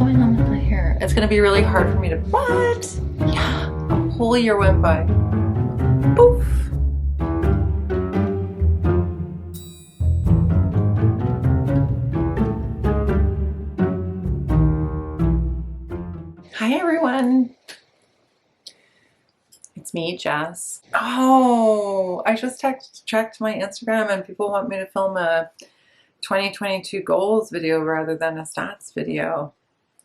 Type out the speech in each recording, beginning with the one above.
going on with my hair? It's gonna be really hard for me to, what? Yeah, a whole year went by. Poof. Hi everyone. It's me, Jess. Oh, I just checked my Instagram and people want me to film a 2022 goals video rather than a stats video.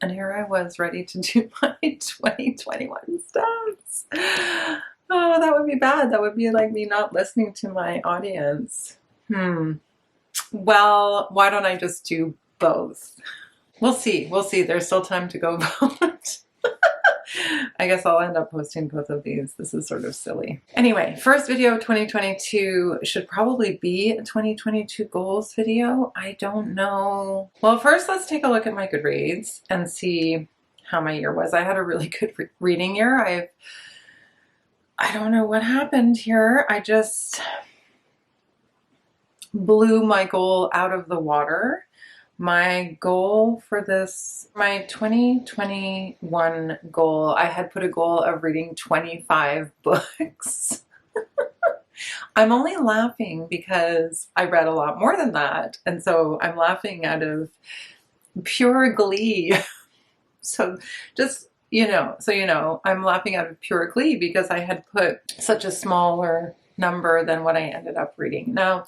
And here I was ready to do my 2021 stats. Oh, that would be bad. That would be like me not listening to my audience. Well, why don't I just do both? We'll see. We'll see. There's still time to go vote. I guess I'll end up posting both of these. This is sort of silly. Anyway, first video of 2022 should probably be a 2022 goals video. I don't know. Well, first let's take a look at my Goodreads and see how my year was. I had a really good reading year. I don't know what happened here. I just blew my goal out of the water. My goal for this, my 2021 goal, I had put a goal of reading 25 books. I'm only laughing because I read a lot more than that. And so I'm laughing out of pure glee. So just, I'm laughing out of pure glee because I had put such a smaller number than what I ended up reading. Now,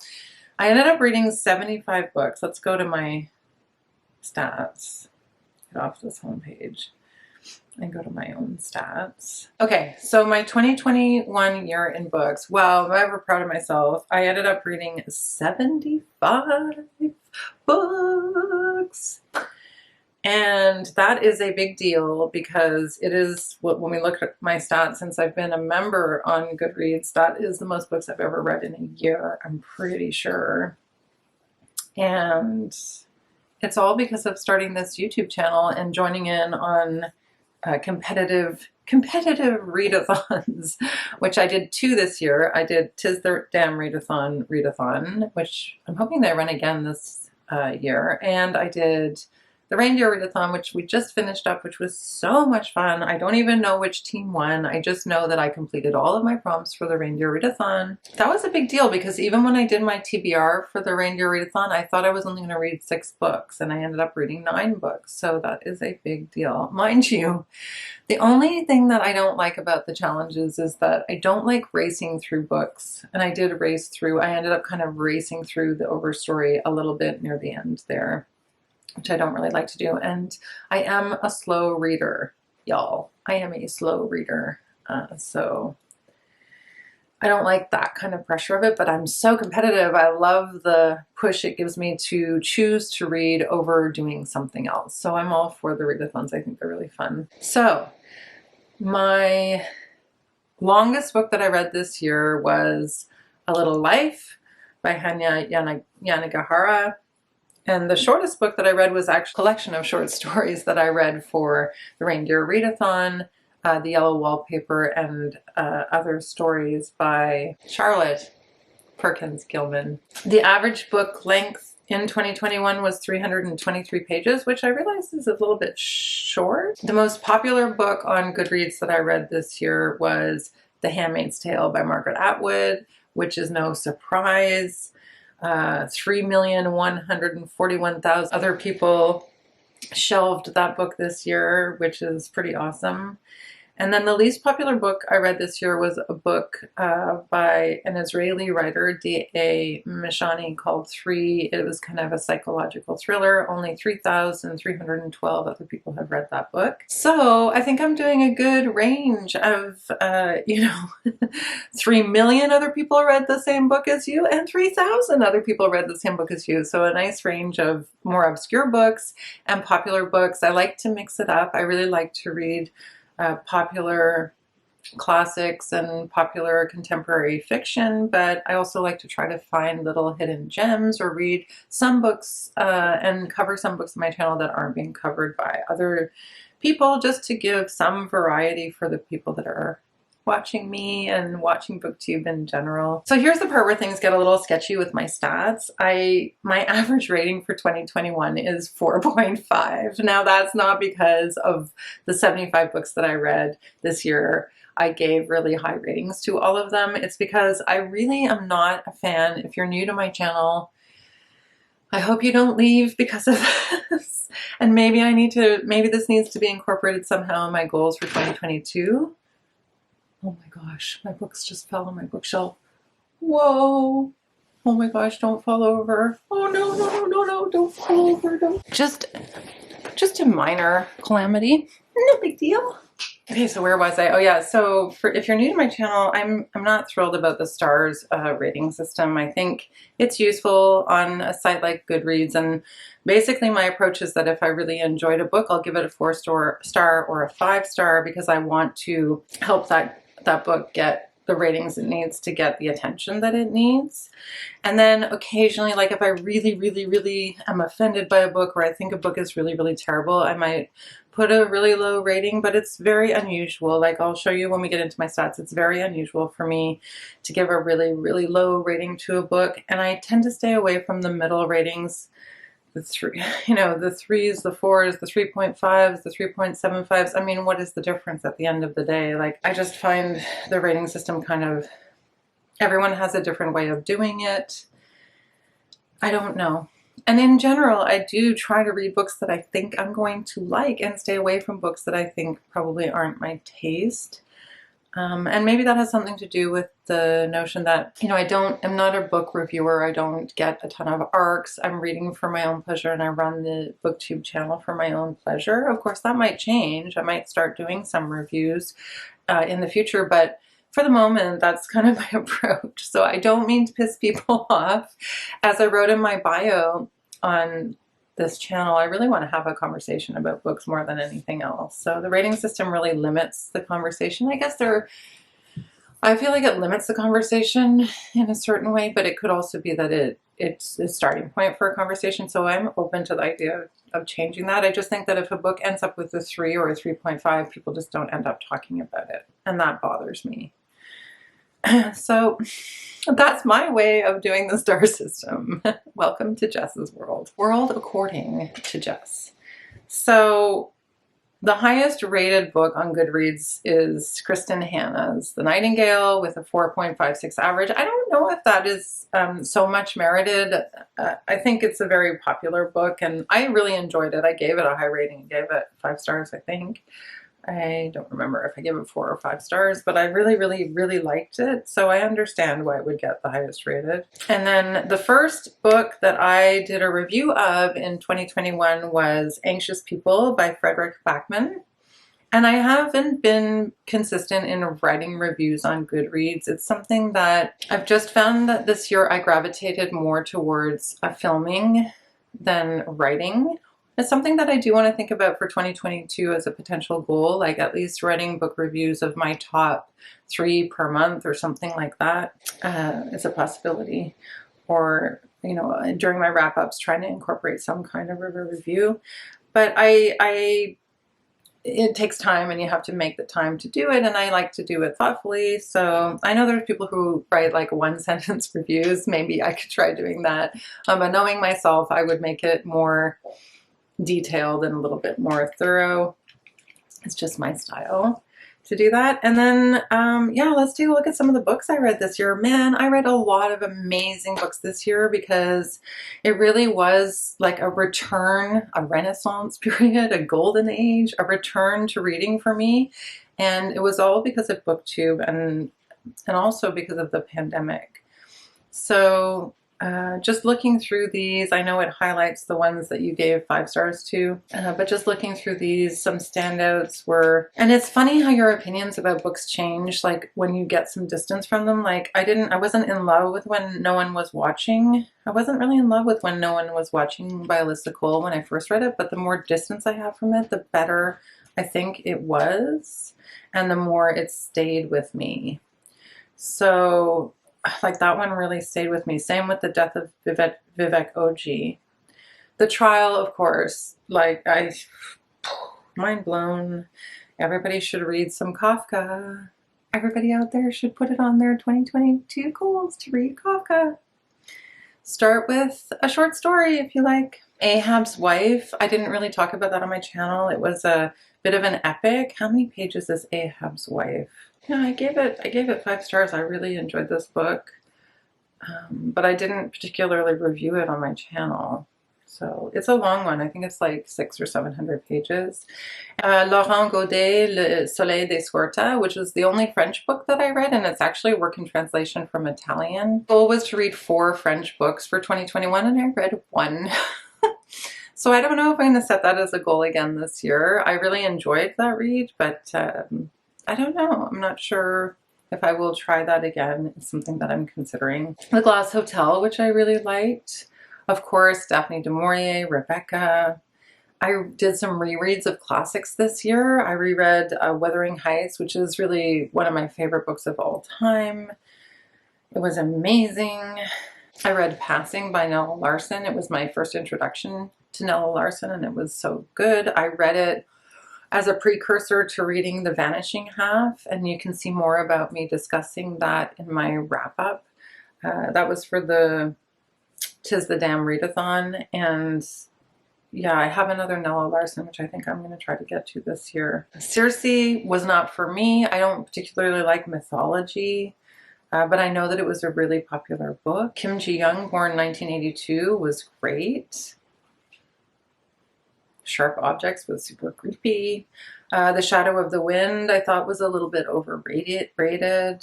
I ended up reading 75 books. Let's go to my stats, get off this homepage and go to my own stats. Okay, so my 2021 year in books, wow, I'm ever proud of myself. I ended up reading 75 books. And that is a big deal because it is, when we look at my stats since I've been a member on Goodreads, that is the most books I've ever read in a year, I'm pretty sure. And it's all because of starting this YouTube channel and joining in on competitive readathons, which I did 2 this year. I did Tis the Damn Readathon, which I'm hoping they run again this year. And I did the Reindeer Readathon, which we just finished up, which was so much fun. I don't even know which team won. I just know that I completed all of my prompts for the Reindeer Readathon. That was a big deal because even when I did my TBR for the Reindeer Readathon, I thought I was only going to read 6 books and I ended up reading 9 books. So that is a big deal. Mind you, the only thing that I don't like about the challenges is that I don't like racing through books. And I did race through, I ended up kind of racing through the overstory a little bit near the end there, which I don't really like to do. And I am a slow reader, y'all. I am a slow reader. So I don't like that kind of pressure of it, but I'm so competitive. I love the push it gives me to choose to read over doing something else. So I'm all for the readathons. I think they're really fun. So my longest book that I read this year was A Little Life by Hanya Yanagihara. And the shortest book that I read was actually a collection of short stories that I read for the Reindeer Readathon, The Yellow Wallpaper, and other stories by Charlotte Perkins Gilman. The average book length in 2021 was 323 pages, which I realize is a little bit short. The most popular book on Goodreads that I read this year was The Handmaid's Tale by Margaret Atwood, which is no surprise. 3,141,000 other people shelved that book this year, which is pretty awesome. And then the least popular book I read this year was a book by an Israeli writer, D.A. Mishani, called 3. It was kind of a psychological thriller. Only 3,312 other people have read that book. So I think I'm doing a good range of, 3 million other people read the same book as you and 3,000 other people read the same book as you. So a nice range of more obscure books and popular books. I like to mix it up. I really like to read popular classics and popular contemporary fiction, but I also like to try to find little hidden gems or read some books and cover some books on my channel that aren't being covered by other people, just to give some variety for the people that are watching me and watching booktube in general. So here's the part where things get a little sketchy with my stats. My average rating for 2021 is 4.5. Now that's not because of the 75 books that I read this year. I gave really high ratings to all of them. It's because I really am not a fan. If you're new to my channel, I hope you don't leave because of this. And maybe this needs to be incorporated somehow in my goals for 2022. Oh my gosh, my books just fell on my bookshelf. Whoa. Oh my gosh, don't fall over. Oh no, no, no, no, no, don't fall over. Don't. Just a minor calamity. No big deal. Okay, so where was I? Oh yeah, so if you're new to my channel, I'm not thrilled about the stars rating system. I think it's useful on a site like Goodreads, and basically my approach is that if I really enjoyed a book, I'll give it a 4-star or a 5-star because I want to help that book get the ratings it needs to get the attention that it needs. And then occasionally, like if I really, really, really am offended by a book or I think a book is really, really terrible, I might put a really low rating, but it's very unusual. Like I'll show you when we get into my stats, it's very unusual for me to give a really, really low rating to a book. And I tend to stay away from the middle ratings. The 3s, the 4s, the 3.5s, the 3.75s. I mean, what is the difference at the end of the day? Like, I just find the rating system kind of, everyone has a different way of doing it. I don't know. And in general, I do try to read books that I think I'm going to like and stay away from books that I think probably aren't my taste. And maybe that has something to do with the notion that, I'm not a book reviewer. I don't get a ton of arcs. I'm reading for my own pleasure and I run the booktube channel for my own pleasure. Of course, that might change. I might start doing some reviews in the future, but for the moment, that's kind of my approach. So I don't mean to piss people off. As I wrote in my bio on this channel, I really want to have a conversation about books more than anything else. So the rating system really limits the conversation. I feel like it limits the conversation in a certain way, but it could also be that it's a starting point for a conversation. So I'm open to the idea of changing that. I just think that if a book ends up with a 3 or a 3.5, people just don't end up talking about it. And that bothers me. So that's my way of doing the star system. Welcome to Jess's world. World according to Jess. So the highest rated book on Goodreads is Kristin Hannah's The Nightingale with a 4.56 average. I don't know if that is so much merited. I think it's a very popular book and I really enjoyed it. I gave it a high rating. I gave it 5 stars, I think. I don't remember if I gave it 4 or 5 stars, but I really, really, really liked it. So I understand why it would get the highest rated. And then the first book that I did a review of in 2021 was Anxious People by Frederik Backman. And I haven't been consistent in writing reviews on Goodreads. It's something that I've just found that this year I gravitated more towards filming than writing. It's something that I do want to think about for 2022 as a potential goal, like at least writing book reviews of my top 3 per month or something like that is a possibility. Or, during my wrap-ups, trying to incorporate some kind of a review. But it takes time and you have to make the time to do it, and I like to do it thoughtfully. So I know there's people who write like 1-sentence reviews. Maybe I could try doing that. But knowing myself, I would make it more detailed and a little bit more thorough. It's just my style to do that. And then, yeah, let's take a look at some of the books I read this year. Man, I read a lot of amazing books this year because it really was like a return, a renaissance period, a golden age, a return to reading for me. And it was all because of BookTube and also because of the pandemic. So just looking through these, I know it highlights the ones that you gave 5 stars to, but just looking through these, some standouts were, and it's funny how your opinions about books change, like when you get some distance from them. Like I wasn't in love with When No One Was Watching. I wasn't really in love with When No One Was Watching by Alyssa Cole when I first read it, but the more distance I have from it, the better I think it was, and the more it stayed with me. So like that one really stayed with me. Same with The Death of Vivek OG. The Trial, of course, like mind blown. Everybody should read some Kafka. everybody out there should put it on their 2022 goals to read Kafka. Start with a short story if you like. Ahab's Wife. I didn't really talk about that on my channel. It was a bit of an epic. How many pages is Ahab's Wife? Yeah, I gave it 5 stars. I really enjoyed this book, but I didn't particularly review it on my channel. So it's a long one. I think it's like 600 or 700 pages. Laurent Gaude, Le Soleil des Scorta, which was the only French book that I read, and it's actually a working translation from Italian. The goal was to read 4 French books for 2021, and I read 1. So I don't know if I'm going to set that as a goal again this year. I really enjoyed that read, but I don't know. I'm not sure if I will try that again. It's something that I'm considering. The Glass Hotel, which I really liked. Of course, Daphne du Maurier, Rebecca. I did some rereads of classics this year. I reread Wuthering Heights, which is really one of my favorite books of all time. It was amazing. I read Passing by Nella Larsen. It was my first introduction to Nella Larsen, and it was so good. I read it as a precursor to reading The Vanishing Half, and you can see more about me discussing that in my wrap-up. That was for the Tis the Damn Readathon, and yeah, I have another Nella Larsen, which I think I'm going to try to get to this year. Circe was not for me. I don't particularly like mythology, but I know that it was a really popular book. Kim Ji-young, born 1982, was great. Sharp Objects was super creepy. The Shadow of the Wind I thought was a little bit overrated.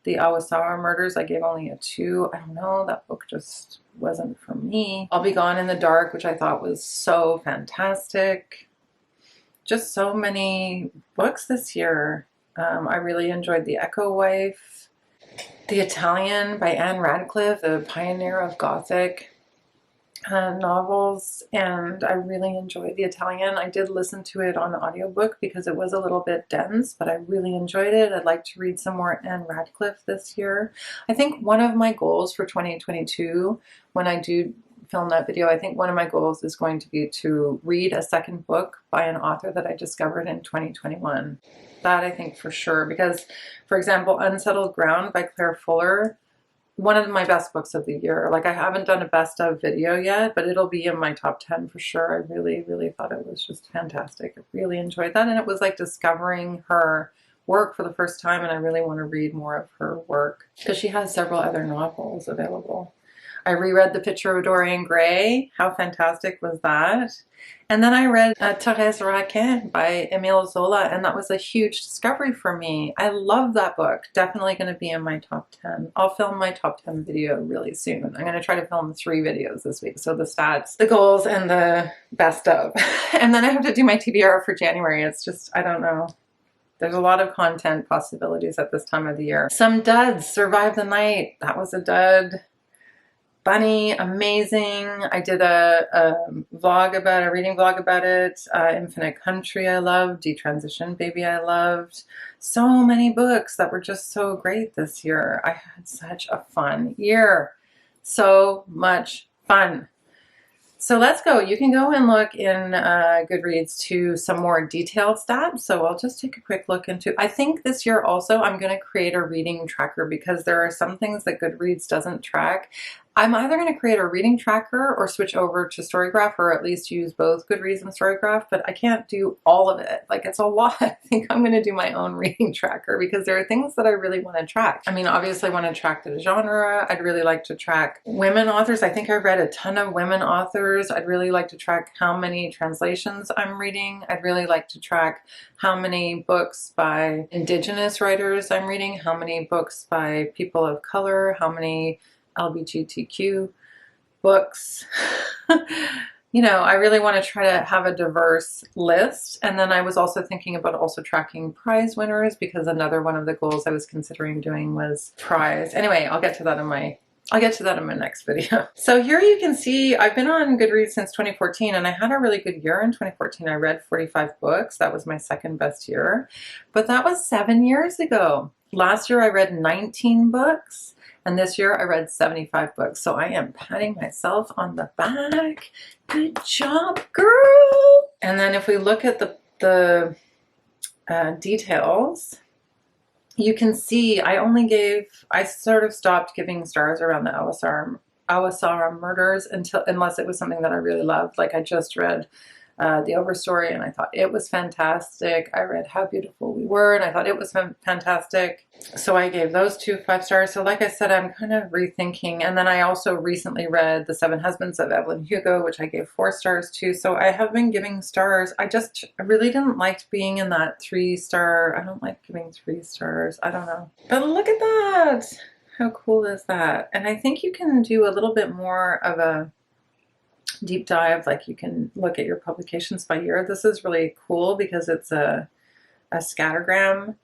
The Awasawa Murders I gave only a 2. I don't know, that book just wasn't for me. I'll Be Gone in the Dark, which I thought was so fantastic. Just so many books this year. I really enjoyed The Echo Wife. The Italian by Anne Radcliffe, the pioneer of Gothic novels, and I really enjoyed The Italian. I did listen to it on audiobook because it was a little bit dense, but I really enjoyed it. I'd like to read some more Anne Radcliffe this year. I think one of my goals for 2022, when I do film that video, I think one of my goals is going to be to read a second book by an author that I discovered in 2021. That I think for sure, because for example, Unsettled Ground by Claire Fuller, one of my best books of the year. Like, I haven't done a best of video yet, but it'll be in my top 10 for sure. I really, really thought it was just fantastic. I really enjoyed that. And it was like discovering her work for the first time. And I really want to read more of her work because she has several other novels available. I reread The Picture of Dorian Gray. How fantastic was that? And then I read Thérèse Raquin by Émile Zola, and that was a huge discovery for me. I love that book. Definitely going to be in my top 10. I'll film my top 10 video really soon. I'm going to try to film 3 videos this week. So the stats, the goals, and the best of. And then I have to do my TBR for January. It's just, I don't know. There's a lot of content possibilities at this time of the year. Some duds. Survive the Night. That was a dud. Bunny, amazing. I did a vlog about a reading vlog about it. Infinite Country I loved. Detransition Baby I loved. So many books that were just so great this year. I had such a fun year. So much fun. So let's go. You can go and look in Goodreads to some more detailed stats. So I'll just take a quick look into, I think this year also I'm going to create a reading tracker because there are some things that Goodreads doesn't track. I'm either going to create a reading tracker or switch over to Storygraph, or at least use both Goodreads and Storygraph, but I can't do all of it. Like, it's a lot. I think I'm going to do my own reading tracker because there are things that I really want to track. I mean, obviously I want to track the genre. I'd really like to track women authors. I think I read a ton of women authors. I'd really like to track how many translations I'm reading. I'd really like to track how many books by Indigenous writers I'm reading, how many books by people of color, how many LGBTQ books. You know, I really want to try to have a diverse list. And then I was also thinking about also tracking prize winners because another one of the goals I was considering doing was prize. Anyway, I'll get to that in my next video. So here you can see I've been on Goodreads since 2014 and I had a really good year in 2014. I read 45 books. That was my second best year, but that was 7 years ago. Last year I read 19 books. And this year I read 75 books. So I am patting myself on the back. Good job, girl. And then if we look at the details, you can see I sort of stopped giving stars around the Awasara murders unless it was something that I really loved. Like I just read The Overstory and I thought it was fantastic. I read How Beautiful We Were and I thought it was fantastic. So I gave those 2 5 stars. So like I said, I'm kind of rethinking. And then I also recently read The Seven Husbands of Evelyn Hugo, which I gave 4 stars to. So I have been giving stars. I really didn't like being in that 3-star. I don't like giving 3 stars. I don't know. But look at that. How cool is that? And I think you can do a little bit more of a deep dive. Like you can look at your publications by year. This is really cool because it's a scattergram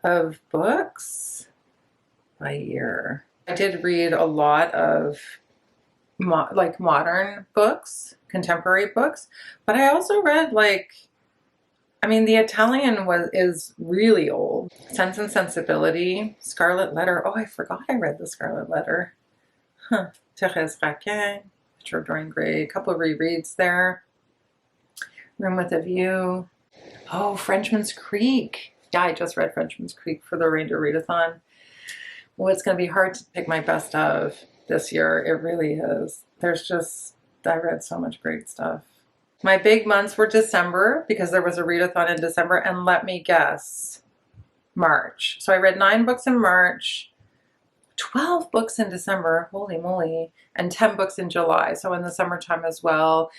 of books by year. I did read a lot of like modern books, contemporary books, but I also read the Italian is really old. Sense and Sensibility, Scarlet Letter. Oh, I forgot I read The Scarlet Letter. Thérèse Raquin, Metro Dorian Gray, a couple of rereads there. Room with a View. Oh, Frenchman's Creek. Yeah, I just read Frenchman's Creek for the Reindeer Readathon. Well, it's going to be hard to pick my best of this year. It really is. I read so much great stuff. My big months were December because there was a readathon in December, and let me guess, March. So I read 9 books in March, 12 books in December, holy moly, and 10 books in July. So in the summertime as well.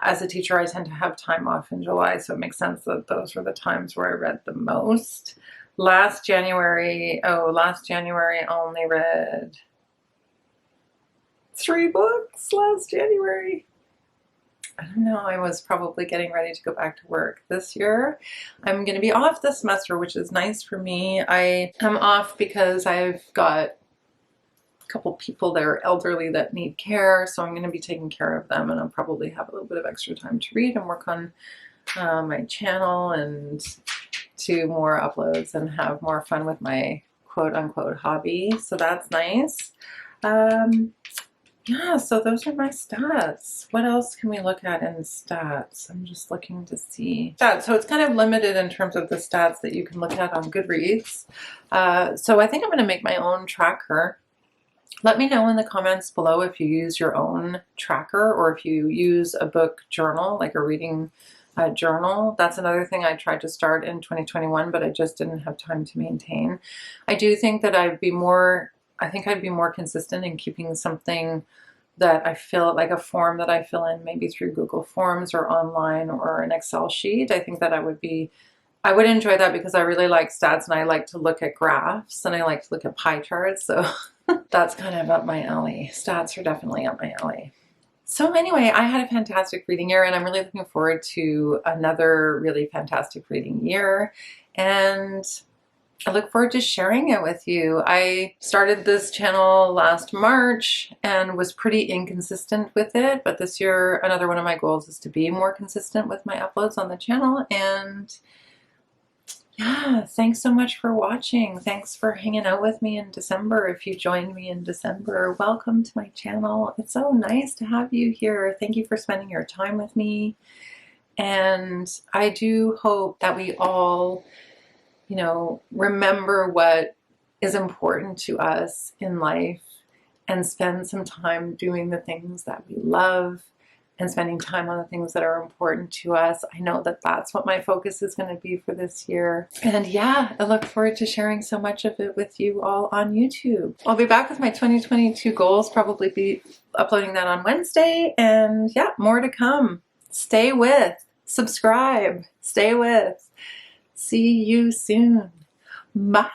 As a teacher, I tend to have time off in July, so it makes sense that those were the times where I read the most. Last January, I only read 3 books last January. I don't know, I was probably getting ready to go back to work. This year, I'm going to be off this semester, which is nice for me. I am off because I've got a couple people that are elderly that need care, so I'm going to be taking care of them, and I'll probably have a little bit of extra time to read and work on my channel and do more uploads and have more fun with my quote-unquote hobby, so that's nice. Yeah, so those are my stats. What else can we look at in stats? I'm just looking to see. Stats. So it's kind of limited in terms of the stats that you can look at on Goodreads. So I think I'm going to make my own tracker. Let me know in the comments below if you use your own tracker or if you use a book journal, like a reading journal. That's another thing I tried to start in 2021, but I just didn't have time to maintain. I do think that I'd be more consistent in keeping something that I fill, like a form that I fill in maybe through Google Forms or online or an Excel sheet. I think that I would enjoy that because I really like stats and I like to look at graphs and I like to look at pie charts. So that's kind of up my alley. Stats are definitely up my alley. So anyway, I had a fantastic reading year and I'm really looking forward to another really fantastic reading year. And I look forward to sharing it with you. I started this channel last March and was pretty inconsistent with it, but this year another one of my goals is to be more consistent with my uploads on the channel. And yeah, thanks so much for watching. Thanks for hanging out with me in December. If you joined me in December, welcome to my channel. It's so nice to have you here. Thank you for spending your time with me. And I do hope that we all remember what is important to us in life and spend some time doing the things that we love and spending time on the things that are important to us. I know that that's what my focus is going to be for this year. And yeah, I look forward to sharing so much of it with you all on YouTube. I'll be back with my 2022 goals, probably be uploading that on Wednesday. And yeah, more to come. Stay with, subscribe, stay with. See you soon. Bye.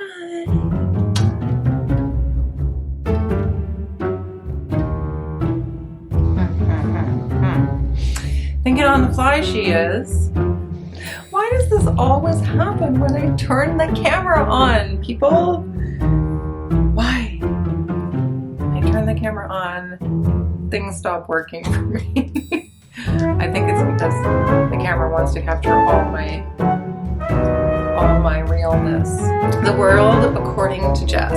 Thinking on the fly she is. Why does this always happen when I turn the camera on, people? Why? I turn the camera on, things stop working for me. I think it's because the camera wants to capture all my realness. The world according to Jess.